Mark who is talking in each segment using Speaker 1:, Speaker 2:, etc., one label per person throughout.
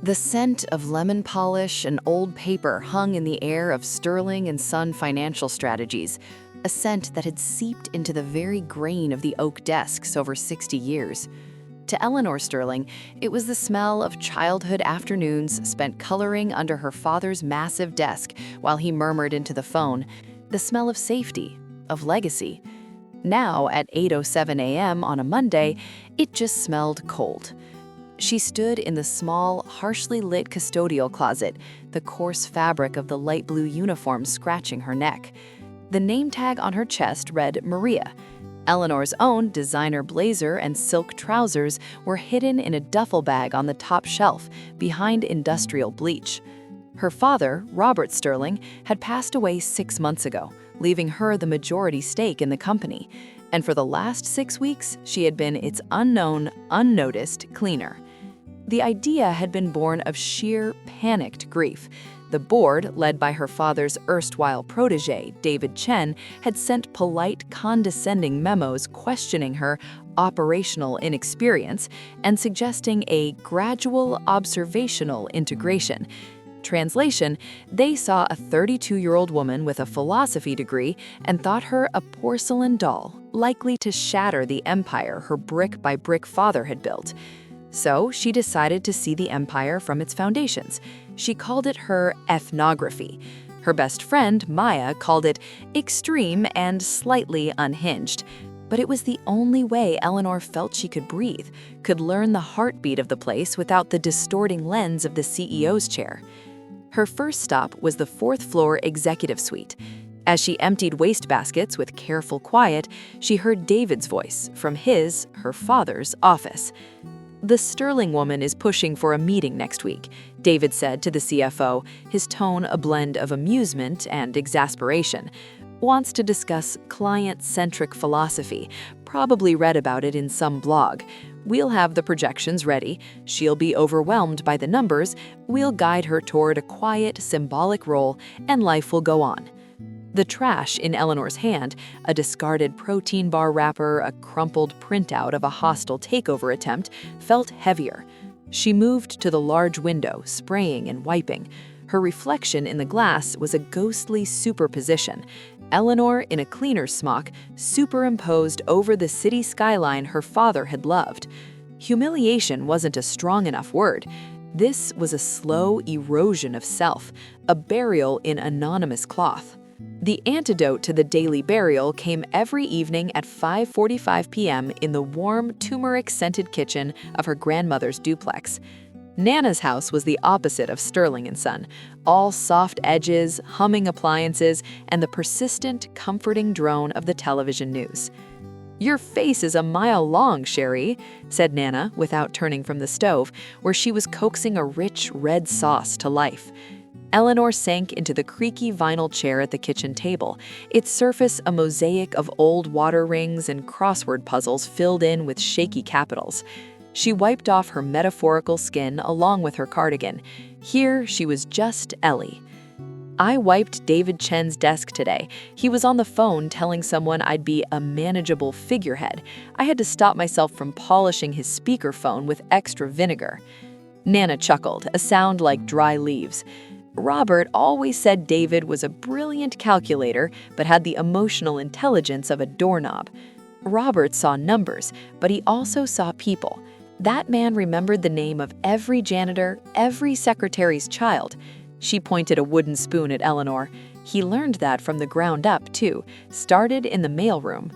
Speaker 1: The scent of lemon polish and old paper hung in the air of Sterling and Son Financial Strategies, a scent that had seeped into the very grain of the oak desks over 60 years. To Eleanor Sterling, it was the smell of childhood afternoons spent coloring under her father's massive desk while he murmured into the phone, the smell of safety, of legacy. Now, at 8:07 a.m. on a Monday, it just smelled cold. She stood in the small, harshly lit custodial closet, the coarse fabric of the light blue uniform scratching her neck. The name tag on her chest read Maria. Eleanor's own designer blazer and silk trousers were hidden in a duffel bag on the top shelf, behind industrial bleach. Her father, Robert Sterling, had passed away 6 months ago, leaving her the majority stake in the company. And for the last 6 weeks, she had been its unknown, unnoticed cleaner. The idea had been born of sheer, panicked grief. The board, led by her father's erstwhile protege, David Chen, had sent polite, condescending memos questioning her operational inexperience and suggesting a gradual, observational integration. Translation, they saw a 32-year-old woman with a philosophy degree and thought her a porcelain doll, likely to shatter the empire her brick-by-brick father had built. So she decided to see the empire from its foundations. She called it her ethnography. Her best friend, Maya, called it extreme and slightly unhinged. But it was the only way Eleanor felt she could breathe, could learn the heartbeat of the place without the distorting lens of the CEO's chair. Her first stop was the 4th-floor executive suite. As she emptied wastebaskets with careful quiet, she heard David's voice from her father's, office. "The Sterling woman is pushing for a meeting next week," David said to the CFO, his tone a blend of amusement and exasperation. "Wants to discuss client-centric philosophy. Probably read about it in some blog. We'll have the projections ready. She'll be overwhelmed by the numbers. We'll guide her toward a quiet, symbolic role, and life will go on." The trash in Eleanor's hand, a discarded protein bar wrapper, a crumpled printout of a hostile takeover attempt, felt heavier. She moved to the large window, spraying and wiping. Her reflection in the glass was a ghostly superposition. Eleanor, in a cleaner's smock, superimposed over the city skyline her father had loved. Humiliation wasn't a strong enough word. This was a slow erosion of self, a burial in anonymous cloth. The antidote to the daily burial came every evening at 5:45 p.m. in the warm, turmeric-scented kitchen of her grandmother's duplex. Nana's house was the opposite of Sterling and Son, all soft edges, humming appliances, and the persistent, comforting drone of the television news. "Your face is a mile long, Sherry," said Nana, without turning from the stove, where she was coaxing a rich red sauce to life. Eleanor sank into the creaky vinyl chair at the kitchen table, its surface a mosaic of old water rings and crossword puzzles filled in with shaky capitals. She wiped off her metaphorical skin along with her cardigan. Here she was just Ellie. "I wiped David Chen's desk today. He was on the phone telling someone I'd be a manageable figurehead. I had to stop myself from polishing his speakerphone with extra vinegar." Nana chuckled, a sound like dry leaves. Robert always said David was a brilliant calculator, but had the emotional intelligence of a doorknob. Robert saw numbers, but he also saw people. That man remembered the name of every janitor, every secretary's child. She pointed a wooden spoon at Eleanor. He learned that from the ground up, too, started in the mailroom.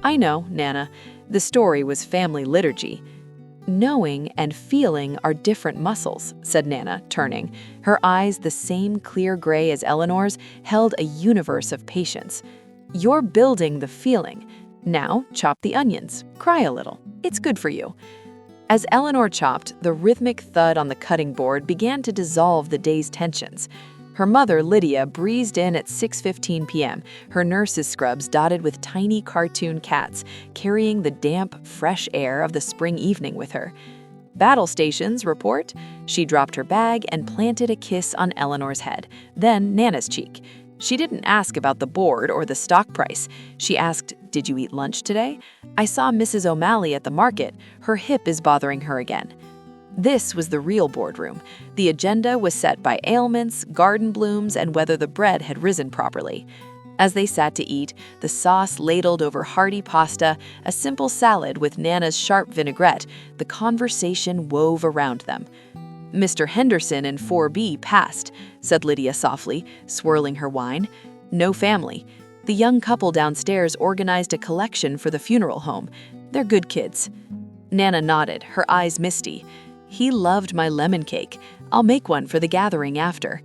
Speaker 1: "I know, Nana. The story was family liturgy." "Knowing and feeling are different muscles," said Nana, turning. Her eyes, the same clear gray as Eleanor's, held a universe of patience. "You're building the feeling. Now chop the onions, cry a little. It's good for you." As Eleanor chopped, the rhythmic thud on the cutting board began to dissolve the day's tensions. Her mother, Lydia, breezed in at 6:15 p.m., her nurse's scrubs dotted with tiny cartoon cats, carrying the damp, fresh air of the spring evening with her. "Battle stations report." She dropped her bag and planted a kiss on Eleanor's head, then Nana's cheek. She didn't ask about the board or the stock price. She asked, "Did you eat lunch today? I saw Mrs. O'Malley at the market. Her hip is bothering her again." This was the real boardroom. The agenda was set by ailments, garden blooms, and whether the bread had risen properly. As they sat to eat, the sauce ladled over hearty pasta, a simple salad with Nana's sharp vinaigrette, the conversation wove around them. "Mr. Henderson and 4B passed," said Lydia softly, swirling her wine. "No family. The young couple downstairs organized a collection for the funeral home. They're good kids." Nana nodded, her eyes misty. "He loved my lemon cake. I'll make one for the gathering after."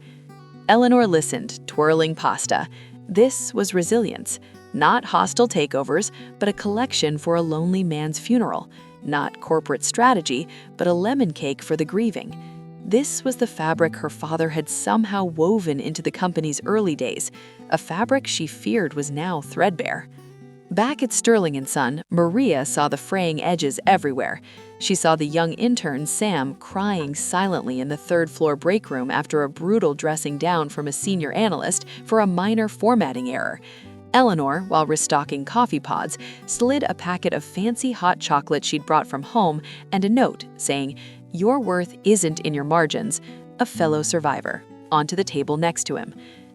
Speaker 1: Eleanor listened, twirling pasta. This was resilience. Not hostile takeovers, but a collection for a lonely man's funeral. Not corporate strategy, but a lemon cake for the grieving. This was the fabric her father had somehow woven into the company's early days, a fabric she feared was now threadbare. Back at Sterling & Son, Maria saw the fraying edges everywhere. She saw the young intern, Sam, crying silently in the third-floor break room after a brutal dressing down from a senior analyst for a minor formatting error. Eleanor, while restocking coffee pods, slid a packet of fancy hot chocolate she'd brought from home and a note saying, "Your worth isn't in your margins, a fellow survivor," onto the table next to him.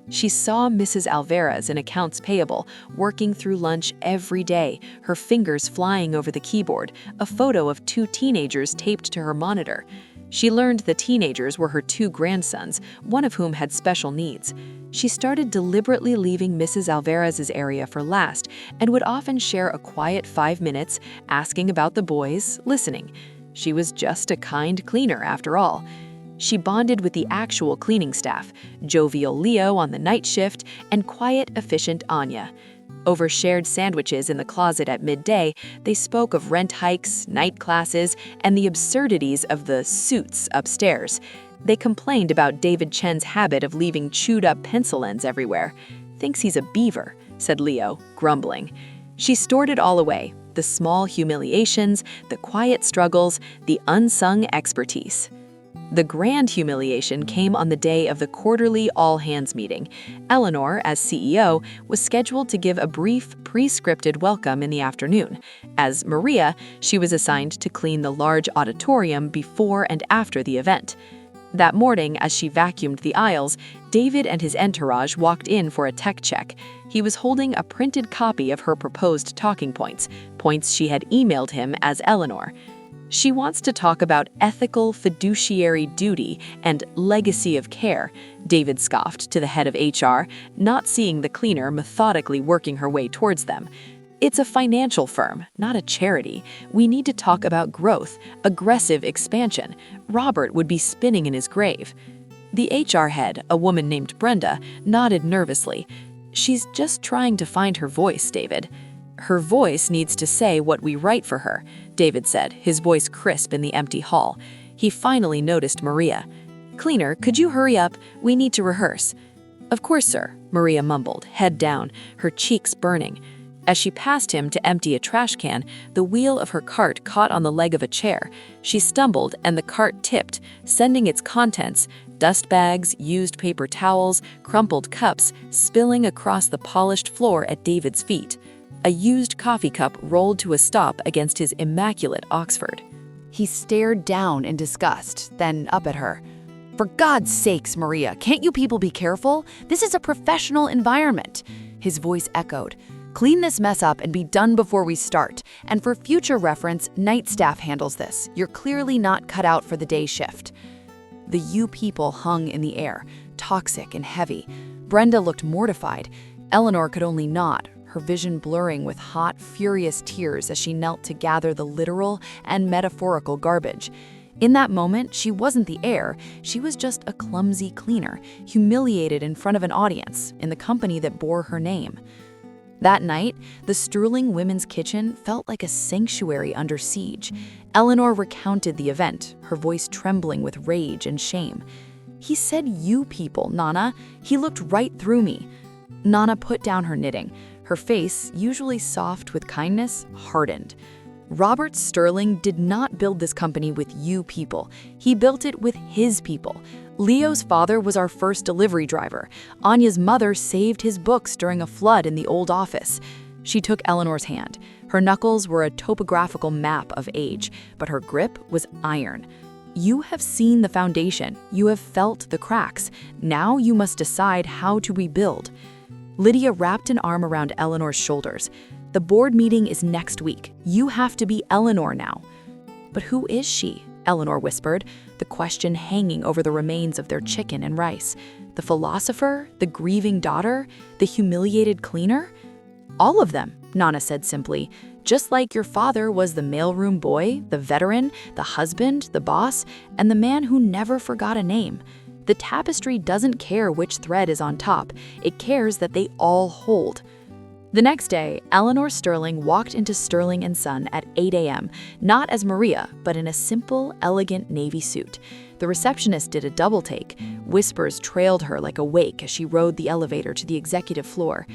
Speaker 1: She saw Mrs. Alvarez in accounts payable, working through lunch every day, her fingers flying over the keyboard, a photo of 2 teenagers taped to her monitor. She learned the teenagers were her 2 grandsons, one of whom had special needs. She started deliberately leaving Mrs. Alvarez's area for last and would often share a quiet 5 minutes, asking about the boys, listening. She was just a kind cleaner, after all. She bonded with the actual cleaning staff, jovial Leo on the night shift, and quiet, efficient Anya. Over shared sandwiches in the closet at midday, they spoke of rent hikes, night classes, and the absurdities of the suits upstairs. They complained about David Chen's habit of leaving chewed-up pencil ends everywhere. "Thinks he's a beaver," said Leo, grumbling. She stored it all away, the small humiliations, the quiet struggles, the unsung expertise. The grand humiliation came on the day of the quarterly all-hands meeting. Eleanor, as CEO, was scheduled to give a brief, pre-scripted welcome in the afternoon. As Maria, she was assigned to clean the large auditorium before and after the event. That morning, as she vacuumed the aisles, David and his entourage walked in for a tech check. He was holding a printed copy of her proposed talking points, points she had emailed him as Eleanor. "She wants to talk about ethical fiduciary duty and legacy of care," David scoffed to the head of HR, not seeing the cleaner methodically working her way towards them. "It's a financial firm, not a charity. We need to talk about growth, aggressive expansion. Robert would be spinning in his grave." The HR head, a woman named Brenda, nodded nervously. "She's just trying to find her voice, David." "Her voice needs to say what we write for her," David said, his voice crisp in the empty hall. He finally noticed Maria. "Cleaner, could you hurry up? We need to rehearse." "Of course, sir," Maria mumbled, head down, her cheeks burning. As she passed him to empty a trash can, the wheel of her cart caught on the leg of a chair. She stumbled and the cart tipped, sending its contents, dust bags, used paper towels, crumpled cups, spilling across the polished floor at David's feet. A used coffee cup rolled to a stop against his immaculate Oxford. He stared down in disgust, then up at her. "For God's sakes, Maria, can't you people be careful? This is a professional environment." His voice echoed. "Clean this mess up and be done before we start. And for future reference, night staff handles this. You're clearly not cut out for the day shift." The "you people" hung in the air, toxic and heavy. Brenda looked mortified. Eleanor could only nod, her vision blurring with hot, furious tears as she knelt to gather the literal and metaphorical garbage. In that moment, she wasn't the heir, she was just a clumsy cleaner, humiliated in front of an audience, in the company that bore her name. That night, the Sterling Women's Kitchen felt like a sanctuary under siege. Eleanor recounted the event, her voice trembling with rage and shame. "He said you people, Nana. He looked right through me." Nana put down her knitting. Her face, usually soft with kindness, hardened. Robert Sterling did not build this company with you people. He built it with his people. Leo's father was our first delivery driver. Anya's mother saved his books during a flood in the old office. She took Eleanor's hand. Her knuckles were a topographical map of age, but her grip was iron. You have seen the foundation. You have felt the cracks. Now you must decide how to rebuild. Lydia wrapped an arm around Eleanor's shoulders. The board meeting is next week. You have to be Eleanor now. But who is she? Eleanor whispered, the question hanging over the remains of their chicken and rice. The philosopher? The grieving daughter? The humiliated cleaner? All of them, Nana said simply. Just like your father was the mailroom boy, the veteran, the husband, the boss, and the man who never forgot a name. The tapestry doesn't care which thread is on top. It cares that they all hold. The next day, Eleanor Sterling walked into Sterling & Son at 8 a.m., not as Maria, but in a simple, elegant navy suit. The receptionist did a double take. Whispers trailed her like a wake as she rode the elevator to the executive floor.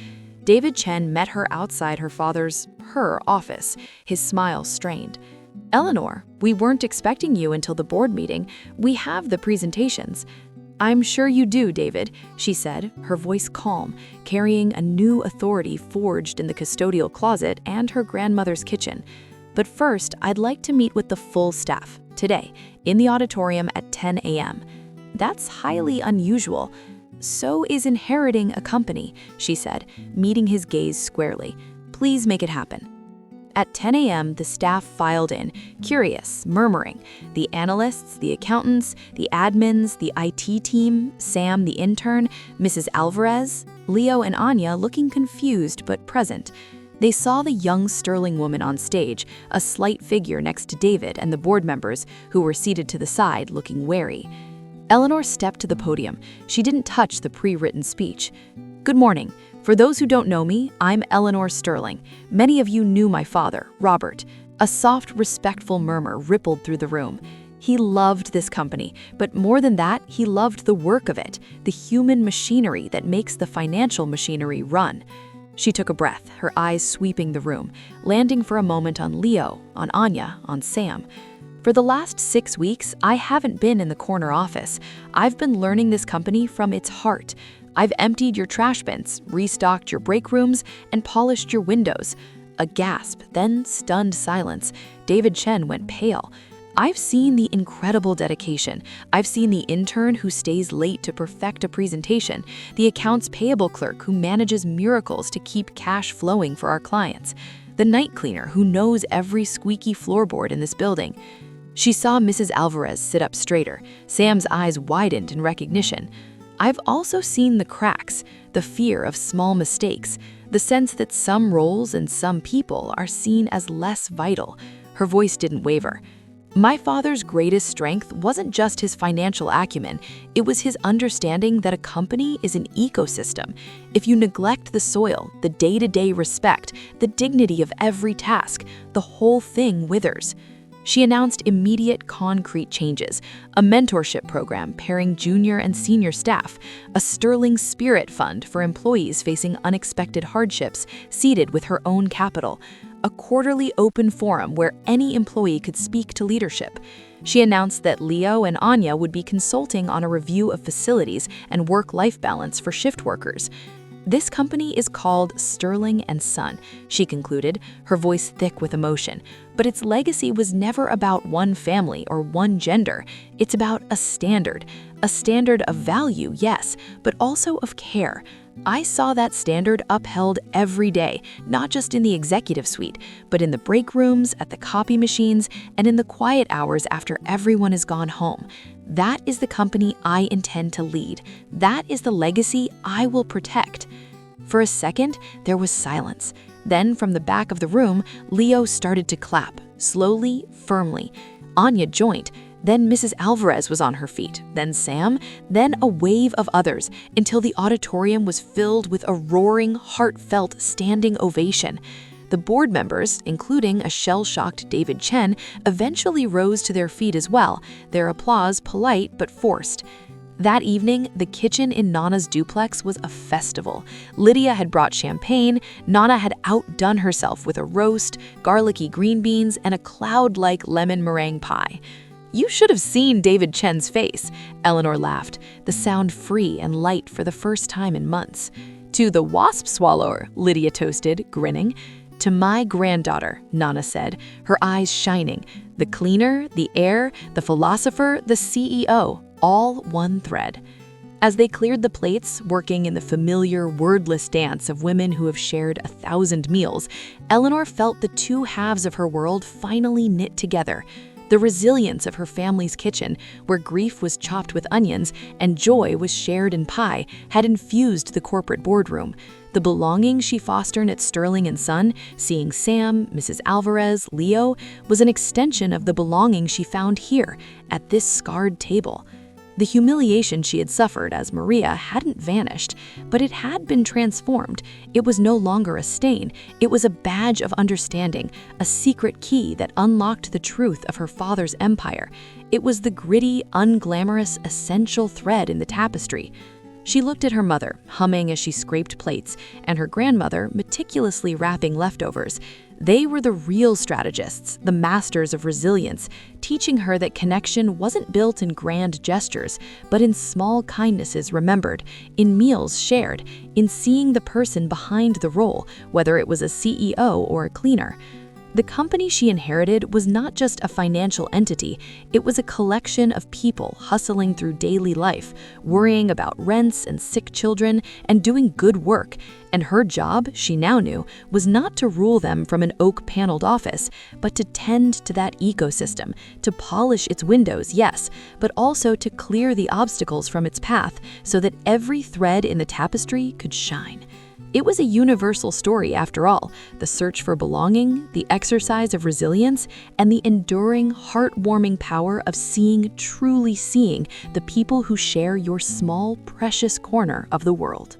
Speaker 1: David Chen met her outside her office, his smile strained. Eleanor, we weren't expecting you until the board meeting. We have the presentations. I'm sure you do, David, she said, her voice calm, carrying a new authority forged in the custodial closet and her grandmother's kitchen. But first, I'd like to meet with the full staff, today, in the auditorium at 10 a.m. That's highly unusual. So is inheriting a company, she said, meeting his gaze squarely. Please make it happen. At 10 a.m., the staff filed in, curious, murmuring. The analysts, the accountants, the admins, the IT team, Sam the intern, Mrs. Alvarez, Leo and Anya looking confused but present. They saw the young Sterling woman on stage, a slight figure next to David and the board members, who were seated to the side, looking wary. Eleanor stepped to the podium. She didn't touch the pre-written speech. Good morning. For those who don't know me, I'm Eleanor Sterling. Many of you knew my father, Robert. A soft, respectful murmur rippled through the room. He loved this company, but more than that, he loved the work of it, the human machinery that makes the financial machinery run. She took a breath, her eyes sweeping the room, landing for a moment on Leo, on Anya, on Sam. For the last 6 weeks, I haven't been in the corner office. I've been learning this company from its heart. I've emptied your trash bins, restocked your break rooms, and polished your windows. A gasp, then stunned silence. David Chen went pale. I've seen the incredible dedication. I've seen the intern who stays late to perfect a presentation, the accounts payable clerk who manages miracles to keep cash flowing for our clients, the night cleaner who knows every squeaky floorboard in this building. She saw Mrs. Alvarez sit up straighter. Sam's eyes widened in recognition. I've also seen the cracks, the fear of small mistakes, the sense that some roles and some people are seen as less vital. Her voice didn't waver. My father's greatest strength wasn't just his financial acumen, it was his understanding that a company is an ecosystem. If you neglect the soil, the day-to-day respect, the dignity of every task, the whole thing withers. She announced immediate concrete changes, a mentorship program pairing junior and senior staff, a Sterling Spirit Fund for employees facing unexpected hardships seeded with her own capital, a quarterly open forum where any employee could speak to leadership. She announced that Leo and Anya would be consulting on a review of facilities and work-life balance for shift workers. This company is called Sterling & Son, she concluded, her voice thick with emotion. But its legacy was never about one family or one gender. It's about a standard of value, yes, but also of care. I saw that standard upheld every day, not just in the executive suite, but in the break rooms, at the copy machines, and in the quiet hours after everyone has gone home. That is the company I intend to lead. That is the legacy I will protect. For a second, there was silence. Then, from the back of the room, Leo started to clap, slowly, firmly. Anya joined. Then Mrs. Alvarez was on her feet, then Sam, then a wave of others, until the auditorium was filled with a roaring, heartfelt standing ovation. The board members, including a shell-shocked David Chen, eventually rose to their feet as well, their applause polite but forced. That evening, the kitchen in Nana's duplex was a festival. Lydia had brought champagne, Nana had outdone herself with a roast, garlicky green beans, and a cloud-like lemon meringue pie. You should have seen David Chen's face, Eleanor laughed, the sound free and light for the first time in months. To the wasp swallower, Lydia toasted, grinning. "To my granddaughter," Nana said, her eyes shining. The cleaner, the heir, the philosopher, the CEO, all one thread. As they cleared the plates, working in the familiar, wordless dance of women who have shared 1,000 meals, Eleanor felt the two halves of her world finally knit together. The resilience of her family's kitchen, where grief was chopped with onions and joy was shared in pie, had infused the corporate boardroom. The belonging she fostered at Sterling & Son, seeing Sam, Mrs. Alvarez, Leo, was an extension of the belonging she found here, at this scarred table. The humiliation she had suffered as Maria hadn't vanished, but it had been transformed. It was no longer a stain. It was a badge of understanding, a secret key that unlocked the truth of her father's empire. It was the gritty, unglamorous, essential thread in the tapestry. She looked at her mother, humming as she scraped plates, and her grandmother meticulously wrapping leftovers. They were the real strategists, the masters of resilience, teaching her that connection wasn't built in grand gestures, but in small kindnesses remembered, in meals shared, in seeing the person behind the role, whether it was a CEO or a cleaner. The company she inherited was not just a financial entity, it was a collection of people hustling through daily life, worrying about rents and sick children, and doing good work. And her job, she now knew, was not to rule them from an oak-paneled office, but to tend to that ecosystem, to polish its windows, yes, but also to clear the obstacles from its path so that every thread in the tapestry could shine. It was a universal story after all, the search for belonging, the exercise of resilience, and the enduring, heartwarming power of truly seeing the people who share your small, precious corner of the world.